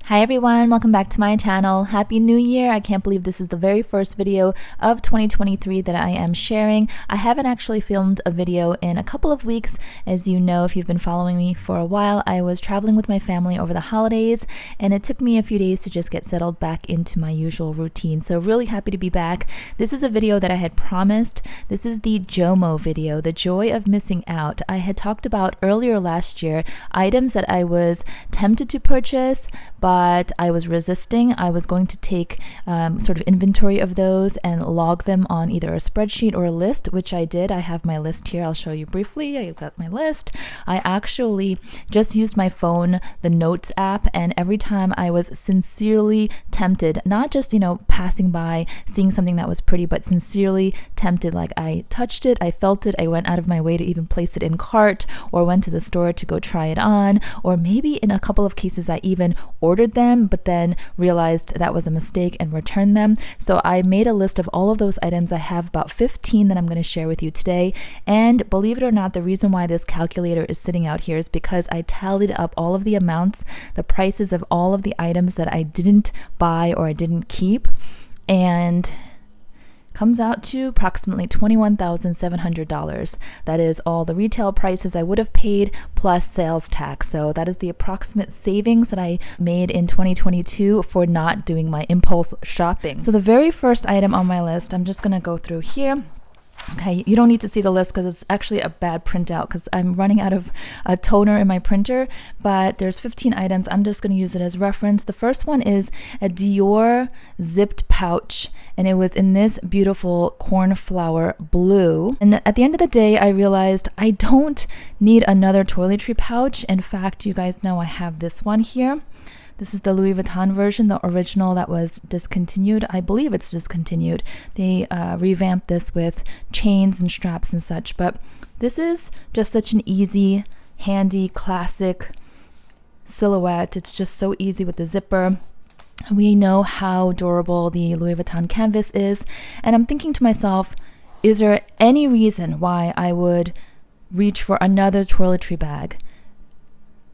Hi everyone, welcome back to my channel. Happy New Year. I can't believe this is the very first video of 2023 that I am sharing. I haven't actually filmed a video in a couple of weeks. As you know, if you've been following me for a while, I was traveling with my family over the holidays and it took me a few days to just get settled back into my usual routine. So really happy to be back. This is a video that I had promised. This is the JOMO video, the joy of missing out. I had talked about earlier last year items that I was tempted to purchase, but I was resisting. I was going to take sort of inventory of those and log them on either a spreadsheet or a list, which I did. I have my list here. I'll show you briefly. I've got my list. I actually just used my phone, the Notes app, and every time I was sincerely tempted, not just, passing by, seeing something that was pretty, but sincerely tempted, like I touched it, I felt it, I went out of my way to even place it in cart or went to the store to go try it on, or maybe in a couple of cases I even ordered them but then realized that was a mistake and returned them. So I made a list of all of those items. I have about 15 that I'm going to share with you today, and believe it or not, the reason why this calculator is sitting out here is because I tallied up all of the amounts, the prices of all of the items that I didn't buy or I didn't keep, and comes out to approximately $21,700. That is all the retail prices I would have paid plus sales tax. So that is the approximate savings that I made in 2022 for not doing my impulse shopping. So the very first item on my list, I'm just going to go through here. Okay, you don't need to see the list because it's actually a bad printout because I'm running out of a toner in my printer, but there's 15 items. I'm just going to use it as reference. The first one is a Dior zipped pouch, and it was in this beautiful cornflower blue. And at the end of the day, I realized I don't need another toiletry pouch. In fact, you guys know I have this one here. This is the Louis Vuitton version, the original that was discontinued. I believe it's discontinued. They revamped this with chains and straps and such, but this is just such an easy, handy, classic silhouette. It's just so easy with the zipper. We know how durable the Louis Vuitton canvas is, and I'm thinking to myself, is there any reason why I would reach for another toiletry bag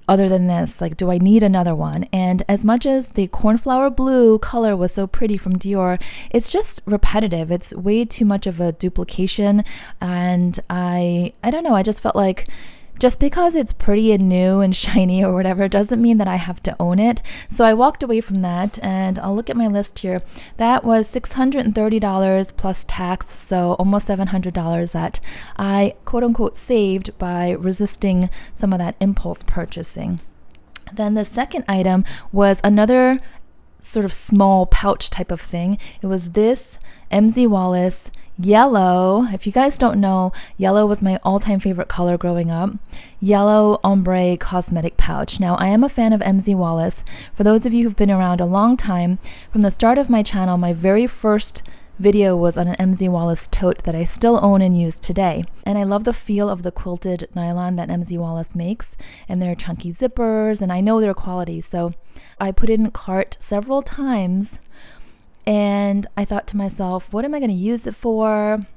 other than this? Like, do I need another one? And as much as the cornflower blue color was so pretty from Dior, it's just repetitive. It's way too much of a duplication, and I don't know, I just felt like just because it's pretty and new and shiny or whatever doesn't mean that I have to own it. So I walked away from that, and I'll look at my list here. That was $630 plus tax, so almost $700 that I quote unquote saved by resisting some of that impulse purchasing. Then the second item was another sort of small pouch type of thing. It was this MZ Wallace yellow. If you guys don't know, yellow was my all-time favorite color growing up. Yellow ombre cosmetic pouch. Now, I am a fan of MZ Wallace. For those of you who've been around a long time, from the start of my channel, my very first video was on an MZ Wallace tote that I still own and use today. And I love the feel of the quilted nylon that MZ Wallace makes, and their chunky zippers, and I know their quality. So I put it in a cart several times, and I thought to myself, what am I going to use it for?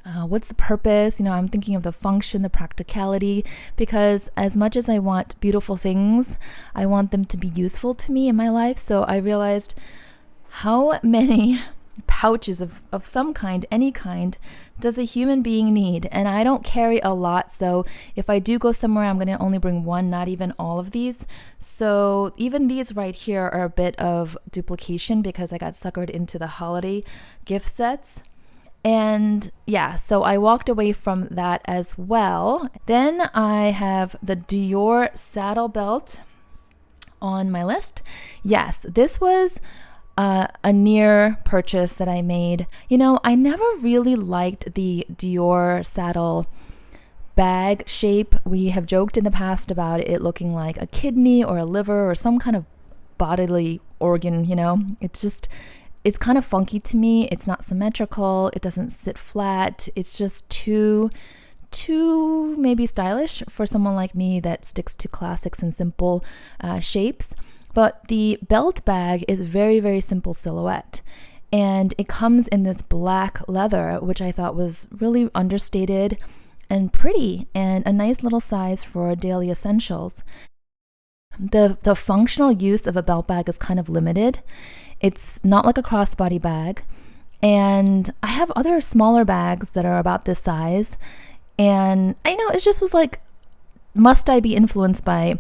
What's the purpose? I'm thinking of the function, the practicality, because as much as I want beautiful things, I want them to be useful to me in my life. So I realized how many pouches of some kind, any kind, does a human being need? And I don't carry a lot, so if I do go somewhere, I'm going to only bring one, not even all of these. So even these right here are a bit of duplication because I got suckered into the holiday gift sets. And yeah, so I walked away from that as well. Then I have the Dior saddle belt on my list. Yes, this was a near purchase that I made. I never really liked the Dior saddle bag shape. We have joked in the past about it looking like a kidney or a liver or some kind of bodily organ. It's kind of funky to me. It's not symmetrical. It doesn't sit flat. It's just too maybe stylish for someone like me that sticks to classics and simple shapes. But the belt bag is very, very simple silhouette. And it comes in this black leather, which I thought was really understated and pretty, and a nice little size for daily essentials. The functional use of a belt bag is kind of limited. It's not like a crossbody bag. And I have other smaller bags that are about this size. And I know it just was like, must I be influenced by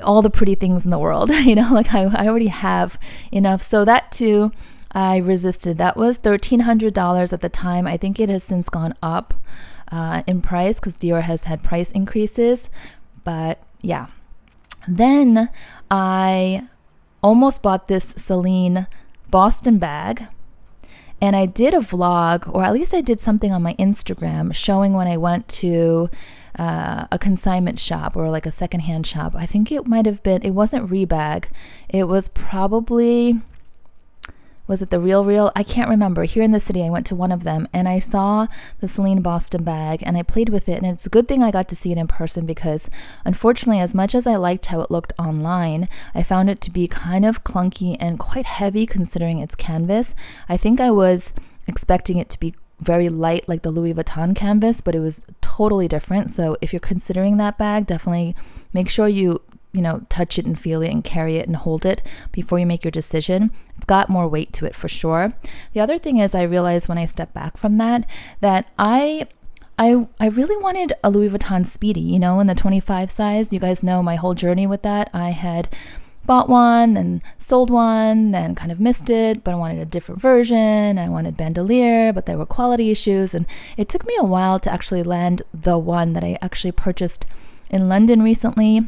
all the pretty things in the world? Like I already have enough. So that too, I resisted. That was $1,300 at the time. I think it has since gone up in price because Dior has had price increases. But yeah. Then I almost bought this Celine Boston bag. And I did a vlog, or at least I did something on my Instagram showing when I went to a consignment shop or like a secondhand shop. I think it might have been, it wasn't Rebag. It was probably, was it the Real? I can't remember. Here in the city, I went to one of them and I saw the Celine Boston bag and I played with it. And it's a good thing I got to see it in person because unfortunately, as much as I liked how it looked online, I found it to be kind of clunky and quite heavy considering its canvas. I think I was expecting it to be very light like the Louis Vuitton canvas, but it was totally different. So if you're considering that bag, definitely make sure you touch it and feel it and carry it and hold it before you make your decision. It's got more weight to it for sure. The other thing is I realized when I stepped back from that I really wanted a Louis Vuitton Speedy, in the 25 size. You guys know my whole journey with that. I had bought one, then sold one, then kind of missed it, but I wanted a different version. I wanted bandolier, but there were quality issues. And it took me a while to actually land the one that I actually purchased in London recently.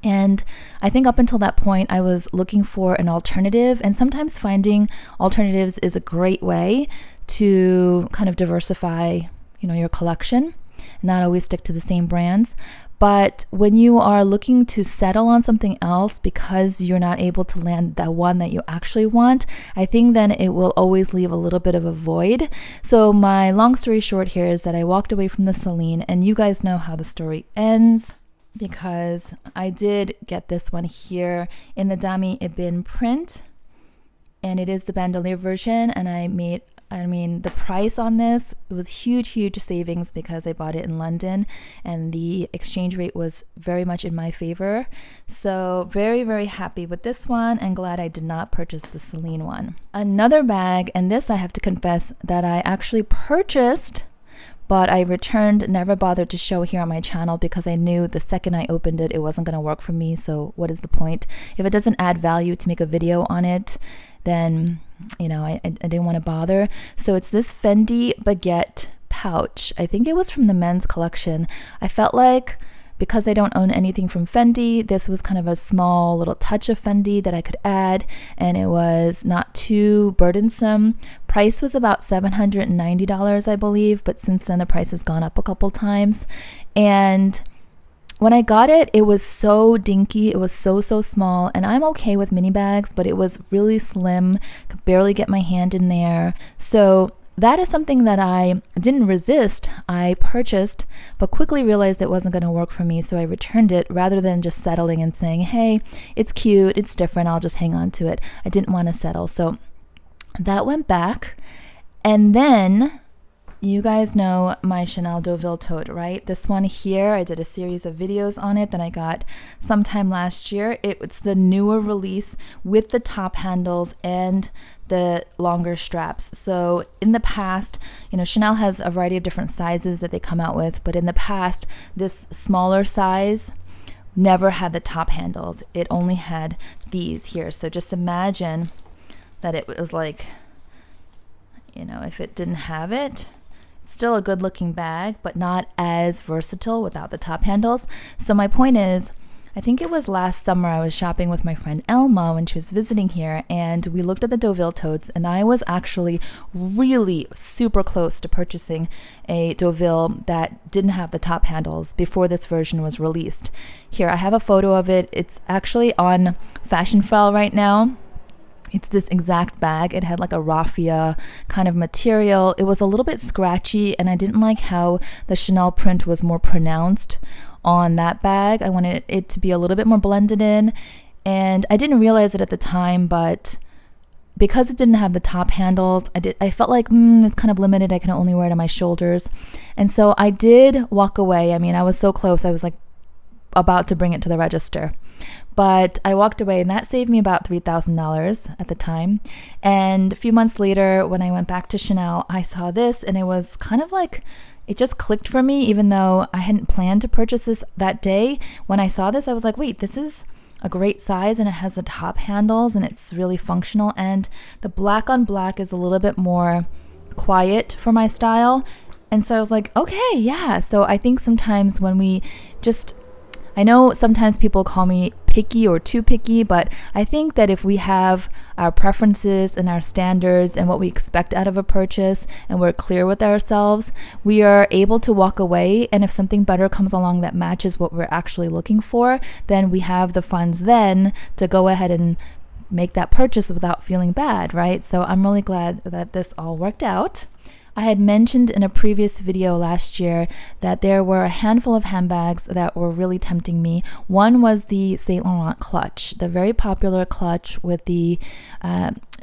And I think up until that point, I was looking for an alternative. And sometimes finding alternatives is a great way to kind of diversify, your collection, not always stick to the same brands. But when you are looking to settle on something else because you're not able to land the one that you actually want, I think then it will always leave a little bit of a void. So my long story short here is that I walked away from the Celine, and you guys know how the story ends because I did get this one here in the Dami Ibn print, and it is the bandolier version, and the price on this, it was huge savings because I bought it in London and the exchange rate was very much in my favor. So very happy with this one and glad I did not purchase the Celine one. Another bag, and this I have to confess that I actually purchased, but I returned, never bothered to show here on my channel because I knew the second I opened it, it wasn't going to work for me. So what is the point? If it doesn't add value to make a video on it, then I didn't want to bother. So it's this Fendi baguette pouch. I think it was from the men's collection. I felt like because I don't own anything from Fendi, this was kind of a small little touch of Fendi that I could add, and it was not too burdensome. Price was about $790, I believe, but since then the price has gone up a couple times. And when I got it, it was so dinky. It was so small, and I'm okay with mini bags, but it was really slim. Could barely get my hand in there. So that is something that I didn't resist. I purchased, but quickly realized it wasn't going to work for me. So I returned it rather than just settling and saying, hey, it's cute, it's different, I'll just hang on to it. I didn't want to settle. So that went back. And then you guys know my Chanel Deauville tote, right? This one here, I did a series of videos on it that I got sometime last year. It's the newer release with the top handles and the longer straps. So in the past, Chanel has a variety of different sizes that they come out with, but in the past, this smaller size never had the top handles. It only had these here. So just imagine that it was like, if it didn't have it, still a good looking bag, but not as versatile without the top handles. So my point is, I think it was last summer I was shopping with my friend Elma when she was visiting here, and we looked at the Deauville totes, and I was actually really super close to purchasing a Deauville that didn't have the top handles before this version was released. Here, I have a photo of it. It's actually on Fashion File right now. It's this exact bag. It had like a raffia kind of material. It was a little bit scratchy, and I didn't like how the Chanel print was more pronounced on that bag. I wanted it to be a little bit more blended in, and I didn't realize it at the time, but because it didn't have the top handles, I felt like it's kind of limited. I can only wear it on my shoulders. And so I did walk away. I mean, I was so close. I was like about to bring it to the register. But I walked away, and that saved me about $3,000 at the time. And a few months later, when I went back to Chanel, I saw this, and it was kind of like, it just clicked for me, even though I hadn't planned to purchase this that day. When I saw this, I was like, wait, this is a great size, and it has the top handles, and it's really functional. And the black on black is a little bit more quiet for my style. And so I was like, okay, yeah. So I think sometimes when we just, I know sometimes people call me picky or too picky, but I think that if we have our preferences and our standards and what we expect out of a purchase, and we're clear with ourselves, we are able to walk away. And if something better comes along that matches what we're actually looking for, then we have the funds then to go ahead and make that purchase without feeling bad, right? So I'm really glad that this all worked out. I had mentioned in a previous video last year that there were a handful of handbags that were really tempting me. One was the Saint Laurent clutch, the very popular clutch with the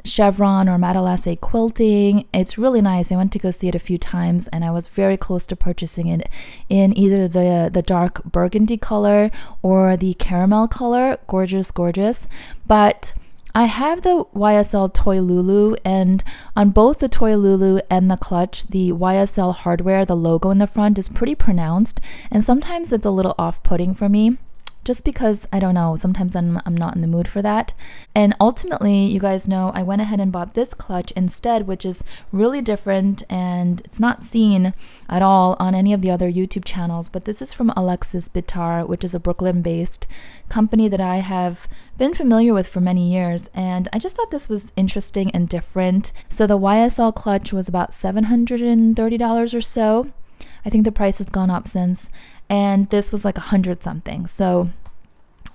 chevron or matelassé quilting. It's really nice. I went to go see it a few times, and I was very close to purchasing it in either the dark burgundy color or the caramel color. Gorgeous, gorgeous. But I have the YSL Toy Lulu, and on both the Toy Lulu and the clutch, the YSL hardware, the logo in the front is pretty pronounced, and sometimes it's a little off-putting for me, just because, I don't know, sometimes I'm not in the mood for that. And ultimately, you guys know, I went ahead and bought this clutch instead, which is really different, and it's not seen at all on any of the other YouTube channels, but this is from Alexis Bitar, which is a Brooklyn-based company that I have been familiar with for many years, and I just thought this was interesting and different. So the YSL clutch was about $730 or so. I think the price has gone up since, and this was like 100 something. So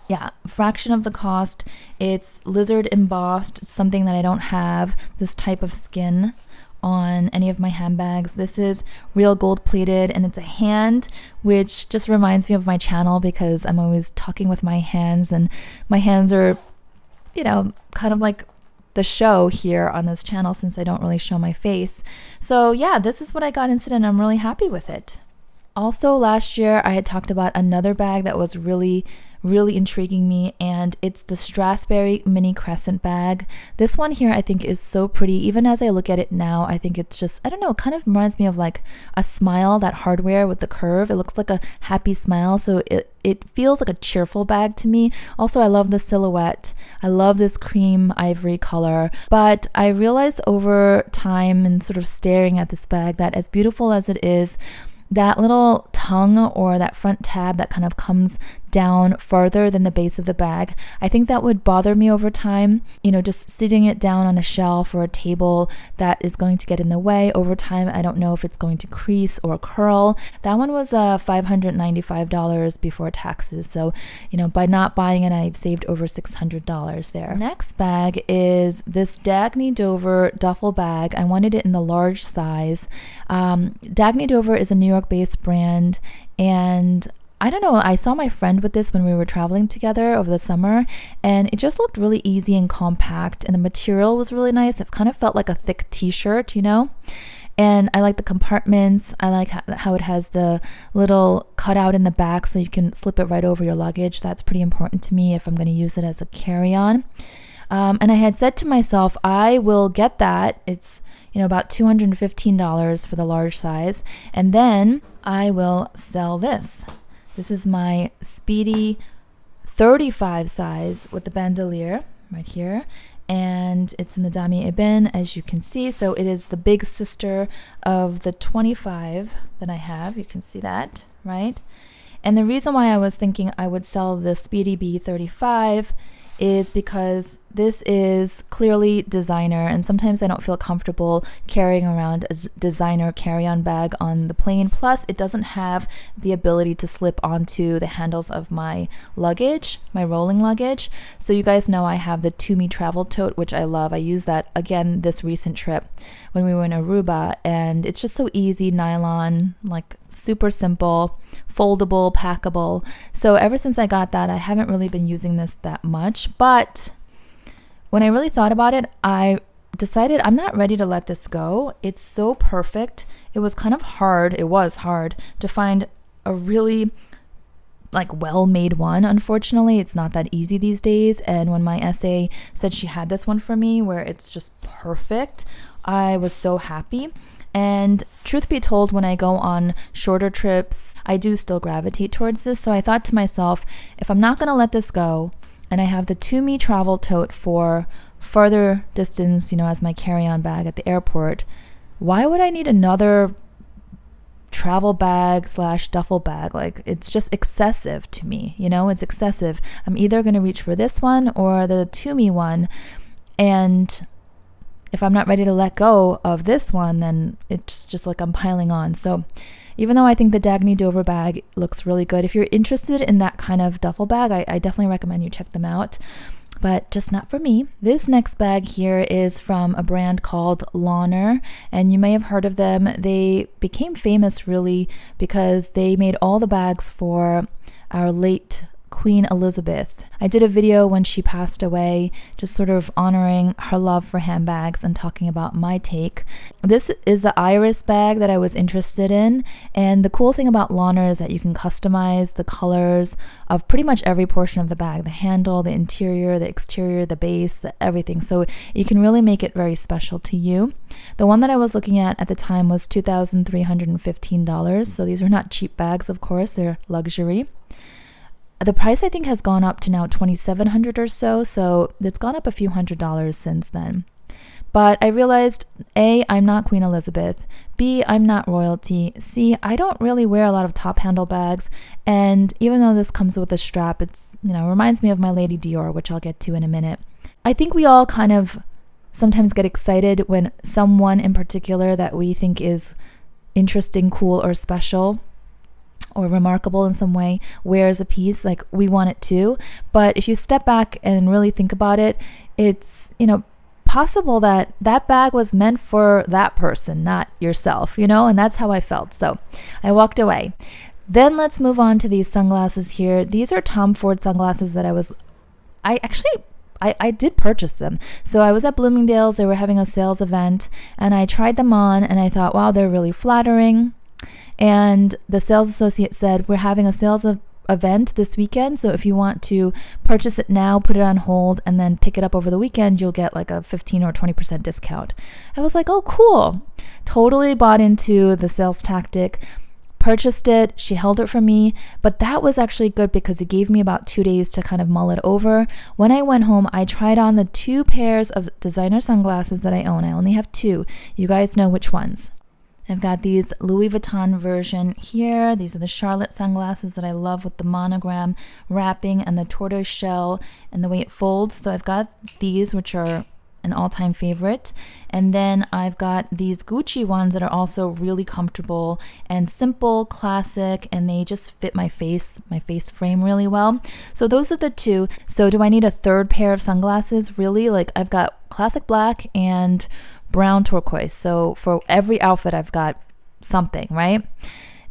yeah, fraction of the cost. It's lizard embossed, something that I don't have this type of skin on any of my handbags. This is real gold plated, and it's a hand, which just reminds me of my channel because I'm always talking with my hands, and my hands are, you know, kind of like the show here on this channel since I don't really show my face. So yeah, this is what I got instead, and I'm really happy with it. Also, last year I had talked about another bag that was really intriguing me, and it's the Strathberry mini crescent bag. This one here I think is so pretty. Even as I look at it now, I think it's just, I don't know, it kind of reminds me of like a smile, that hardware with the curve. It looks like a happy smile, so it feels like a cheerful bag to me. Also, I love the silhouette. I love this cream ivory color, but I realized over time and sort of staring at this bag that as beautiful as it is, that little tongue or that front tab that kind of comes down further than the base of the bag, I think that would bother me over time. You know, just sitting it down on a shelf or a table that is going to get in the way over time. I don't know if it's going to crease or curl. That one was $595 before taxes. So, you know, by not buying it, I've saved over $600 there. Next bag is this Dagne Dover duffel bag. I wanted it in the large size. Dagne Dover is a New York-based brand, and I don't know, I saw my friend with this when we were traveling together over the summer, and it just looked really easy and compact, and the material was really nice. It kind of felt like a thick t-shirt, you know? And I like the compartments. I like how it has the little cutout in the back so you can slip it right over your luggage. That's pretty important to me if I'm going to use it as a carry-on. And I had said to myself, I will get that. It's, you know, about $215 for the large size, and then I will sell this. This is my Speedy 35 size with the bandolier right here, and it's in the damier ébène, as you can see. So it is the big sister of the 25 that I have. You can see that, right? And the reason why I was thinking I would sell the Speedy B35 is because this is clearly designer, and sometimes I don't feel comfortable carrying around a designer carry-on bag on the plane. Plus, it doesn't have the ability to slip onto the handles of my luggage, my rolling luggage. So you guys know I have the To Me travel tote, which I love. I used that again this recent trip when we were in Aruba, and it's just so easy, nylon, like super simple, foldable, packable. So ever since I got that, I haven't really been using this that much, but when I really thought about it, I decided I'm not ready to let this go. It's so perfect. It was kind of hard. It was hard to find a really like well-made one. Unfortunately, it's not that easy these days. And when my SA said she had this one for me where it's just perfect, I was so happy. And truth be told, when I go on shorter trips, I do still gravitate towards this. So I thought to myself, if I'm not going to let this go, and I have the To Me travel tote for further distance, you know, as my carry-on bag at the airport, why would I need another travel bag / duffel bag? Like, it's just excessive to me, you know, it's excessive. I'm either going to reach for this one or the To Me one, and if I'm not ready to let go of this one, then it's just like I'm piling on. So even though I think the Dagne Dover bag looks really good, if you're interested in that kind of duffel bag, I definitely recommend you check them out, but just not for me. This next bag here is from a brand called Lana, and you may have heard of them. They became famous really because they made all the bags for our late Queen Elizabeth. I did a video when she passed away, just sort of honoring her love for handbags and talking about my take. This is the iris bag that I was interested in, and the cool thing about Lana is that you can customize the colors of pretty much every portion of the bag, the handle, the interior, the exterior, the base, everything. So you can really make it very special to you. The one that I was looking at the time was $2,315. So these are not cheap bags, of course, they're luxury. The price I think has gone up to now $2,700 or so it's gone up a few $100s since then. But I realized, A, I'm not Queen Elizabeth, B, I'm not royalty, C, I don't really wear a lot of top handle bags, and even though this comes with a strap, it's, you know, reminds me of my Lady Dior, which I'll get to in a minute. I think we all kind of sometimes get excited when someone in particular that we think is interesting, cool, or special, or remarkable in some way, wears a piece, like we want it too. But if you step back and really think about it, it's, you know, possible that that bag was meant for that person, not yourself, you know, and that's how I felt. So I walked away. Then let's move on to these sunglasses here. These are Tom Ford sunglasses that I did purchase them. So I was at Bloomingdale's, they were having a sales event, and I tried them on and I thought, wow, they're really flattering. And the sales associate said, we're having a sales event this weekend, so if you want to purchase it now, put it on hold, and then pick it up over the weekend, you'll get like a 15 or 20% discount. I was like, oh, cool. Totally bought into the sales tactic, purchased it. She held it for me, but that was actually good because it gave me about 2 days to kind of mull it over. When I went home, I tried on the 2 pairs of designer sunglasses that I own. I only have 2. You guys know which ones. I've got these Louis Vuitton version here. These are the Charlotte sunglasses that I love with the monogram wrapping and the tortoise shell and the way it folds. So I've got these, which are an all-time favorite. And then I've got these Gucci ones that are also really comfortable and simple, classic, and they just fit my face frame really well. So those are the 2. So do I need a 3rd pair of sunglasses? Really? Like, I've got classic black and brown turquoise. So for every outfit, I've got something, right?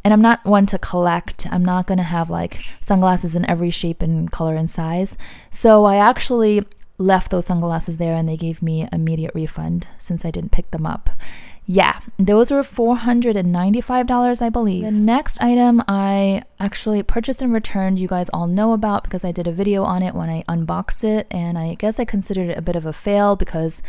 And I'm not one to collect. I'm not going to have like sunglasses in every shape and color and size. So I actually left those sunglasses there and they gave me immediate refund since I didn't pick them up. Yeah, those were $495, I believe. The next item I actually purchased and returned, you guys all know about because I did a video on it when I unboxed it, and I guess I considered it a bit of a fail because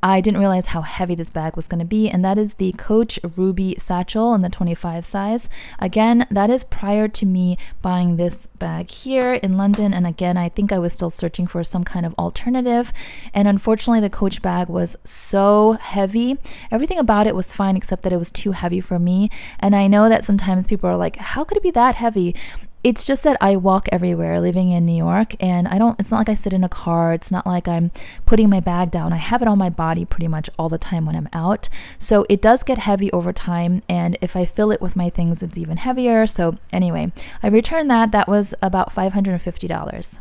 I didn't realize how heavy this bag was going to be, and that is the Coach Ruby Satchel in the 25 size. Again, that is prior to me buying this bag here in London, and again, I think I was still searching for some kind of alternative, and unfortunately the Coach bag was so heavy. Everything about it was fine except that it was too heavy for me, and I know that sometimes people are like, how could it be that heavy? It's just that I walk everywhere living in New York, and it's not like I sit in a car. It's not like I'm putting my bag down. I have it on my body pretty much all the time when I'm out. So it does get heavy over time, and if I fill it with my things, it's even heavier. So anyway, I returned that. That was about $550.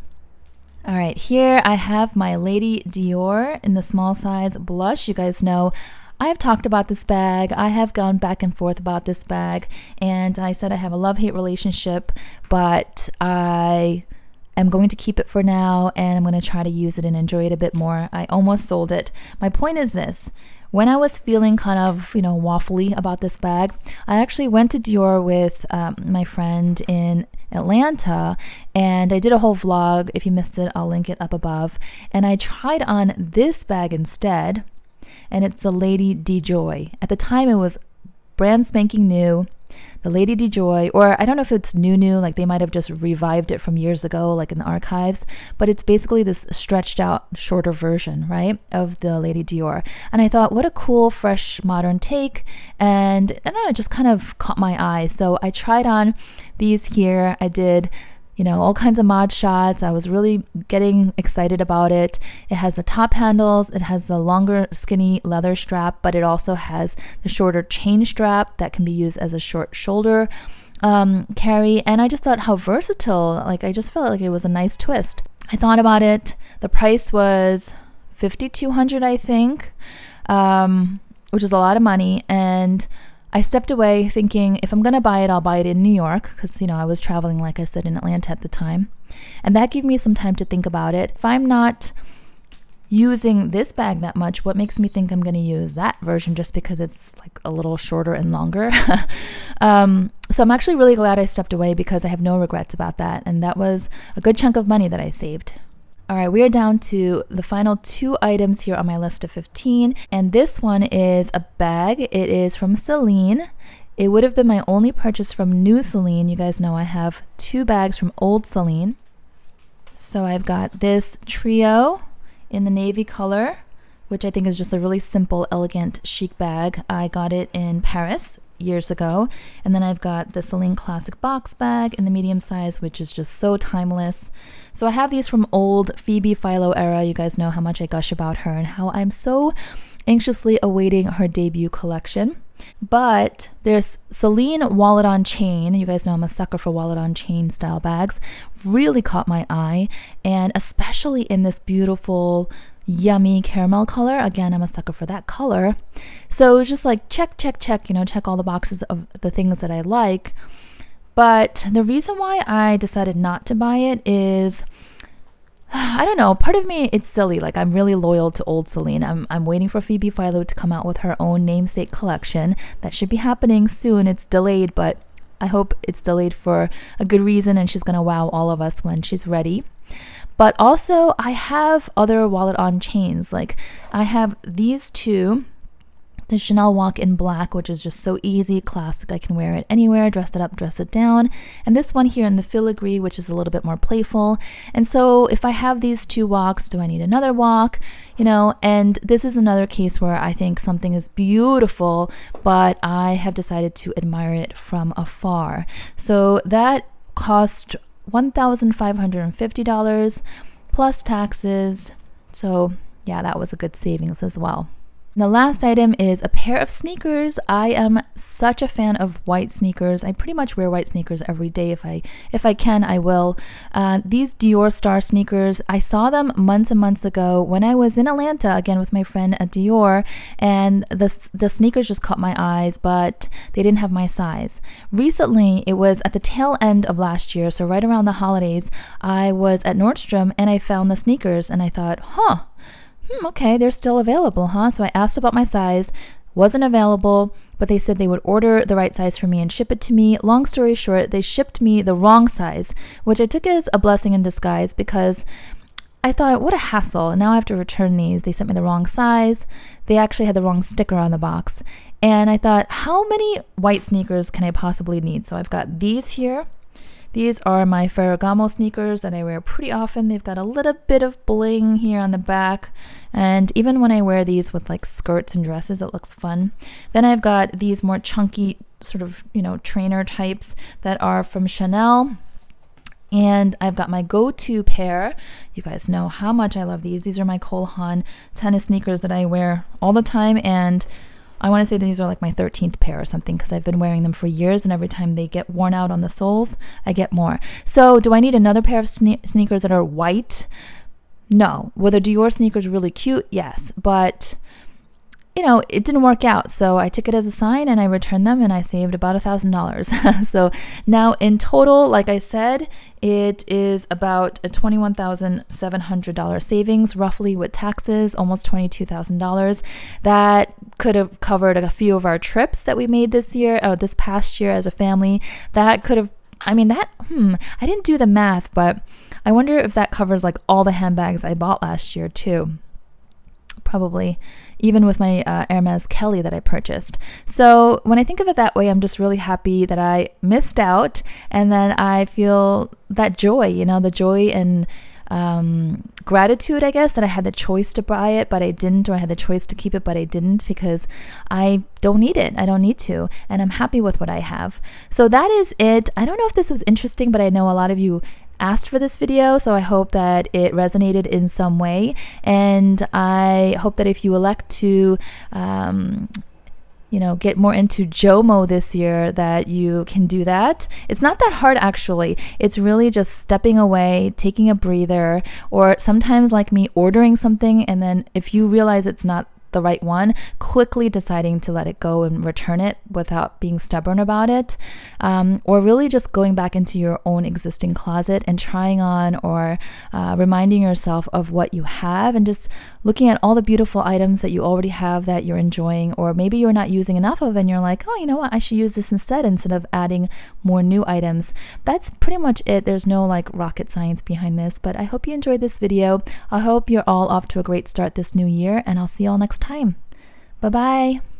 All right, here I have my Lady Dior in the small size blush. You guys know I have talked about this bag. I have gone back and forth about this bag, and I said I have a love-hate relationship, but I am going to keep it for now, and I'm going to try to use it and enjoy it a bit more. I almost sold it. My point is this: when I was feeling kind of, waffly about this bag, I actually went to Dior with my friend in Atlanta, and I did a whole vlog. If you missed it, I'll link it up above. And I tried on this bag instead, and it's a Lady D Joy. At the time, it was brand spanking new. The Lady D Joy, or I don't know if it's new, like they might have just revived it from years ago, like in the archives, but it's basically this stretched out, shorter version, right, of the Lady Dior. And I thought, what a cool, fresh, modern take, and I don't know, it just kind of caught my eye. So I tried on these here. I did all kinds of mod shots. I was really getting excited about it. It has the top handles, it has the longer skinny leather strap, but it also has the shorter chain strap that can be used as a short shoulder carry. And I just thought how versatile, like I just felt like it was a nice twist. I thought about it. The price was $5,200, I think, which is a lot of money. And I stepped away thinking, if I'm going to buy it, I'll buy it in New York because, I was traveling, like I said, in Atlanta at the time. And that gave me some time to think about it. If I'm not using this bag that much, what makes me think I'm going to use that version just because it's like a little shorter and longer? So I'm actually really glad I stepped away because I have no regrets about that. And that was a good chunk of money that I saved. All right, we are down to the final 2 items here on my list of 15. And this one is a bag. It is from Celine. It would have been my only purchase from new Celine. You guys know I have 2 bags from old Celine. So I've got this trio in the navy color, which I think is just a really simple, elegant, chic bag. I got it in Paris years ago. And then I've got the Celine Classic box bag in the medium size, which is just so timeless. So I have these from old Phoebe Philo era. You guys know how much I gush about her and how I'm so anxiously awaiting her debut collection. But there's Celine wallet on chain. You guys know I'm a sucker for wallet on chain style bags. Really caught my eye, and especially in this beautiful yummy caramel color. Again, I'm a sucker for that color. So it was just like check, check all the boxes of the things that I like. But the reason why I decided not to buy it is, I don't know, part of me, it's silly. Like, I'm really loyal to old Celine. I'm waiting for Phoebe Philo to come out with her own namesake collection. That should be happening soon. It's delayed, but I hope it's delayed for a good reason, and she's going to wow all of us when she's ready. But also, I have other wallet on chains. Like, I have these 2. The Chanel Walk in black, which is just so easy, classic. I can wear it anywhere, dress it up, dress it down. And this one here in the filigree, which is a little bit more playful. And so if I have these 2 walks, do I need another walk? And this is another case where I think something is beautiful, but I have decided to admire it from afar. So that cost $1,550 plus taxes. So yeah, that was a good savings as well. The last item is a pair of sneakers. I am such a fan of white sneakers. I pretty much wear white sneakers every day. If I can, I will. These Dior Star sneakers, I saw them months and months ago when I was in Atlanta, again with my friend at Dior, and the sneakers just caught my eyes, but they didn't have my size. Recently, it was at the tail end of last year, so right around the holidays, I was at Nordstrom and I found the sneakers and I thought, okay, they're still available, huh? So I asked about my size, wasn't available, but they said they would order the right size for me and ship it to me. Long story short, they shipped me the wrong size, which I took as a blessing in disguise because I thought, what a hassle. Now I have to return these. They sent me the wrong size. They actually had the wrong sticker on the box. And I thought, how many white sneakers can I possibly need? So I've got these here. These are my Ferragamo sneakers that I wear pretty often. They've got a little bit of bling here on the back. And even when I wear these with like skirts and dresses, it looks fun. Then I've got these more chunky sort of, trainer types that are from Chanel. And I've got my go-to pair. You guys know how much I love these. These are my Cole Haan tennis sneakers that I wear all the time. And I want to say these are like my 13th pair or something because I've been wearing them for years, and every time they get worn out on the soles, I get more. So do I need another pair of sneakers that are white? No. Were the Dior sneakers really cute? Yes. But you know, it didn't work out. So I took it as a sign and I returned them and I saved about $1,000. So now in total, like I said, it is about a $21,700 savings, roughly with taxes, almost $22,000. That could have covered a few of our trips that we made this past year as a family. That could have, I mean, I didn't do the math, but I wonder if that covers like all the handbags I bought last year too. Probably, even with my Hermes Kelly that I purchased. So when I think of it that way, I'm just really happy that I missed out, and then I feel that joy, you know, the joy and gratitude, I guess, that I had the choice to buy it, but I didn't, or I had the choice to keep it, but I didn't, because I don't need it. I don't need to, and I'm happy with what I have. So that is it. I don't know if this was interesting, but I know a lot of you asked for this video, so I hope that it resonated in some way, and I hope that if you elect to you know, get more into JOMO this year, that you can do that. It's not that hard, actually. It's really just stepping away, taking a breather, or sometimes like me, ordering something, and then if you realize it's not the right one, quickly deciding to let it go and return it without being stubborn about it, or really just going back into your own existing closet and trying on, or reminding yourself of what you have, and just looking at all the beautiful items that you already have that you're enjoying, or maybe you're not using enough of and you're like, oh, you know what, I should use this instead of adding more new items. That's pretty much it. There's no like rocket science behind this, but I hope you enjoyed this video. I hope you're all off to a great start this new year, and I'll see you all next time. Bye bye.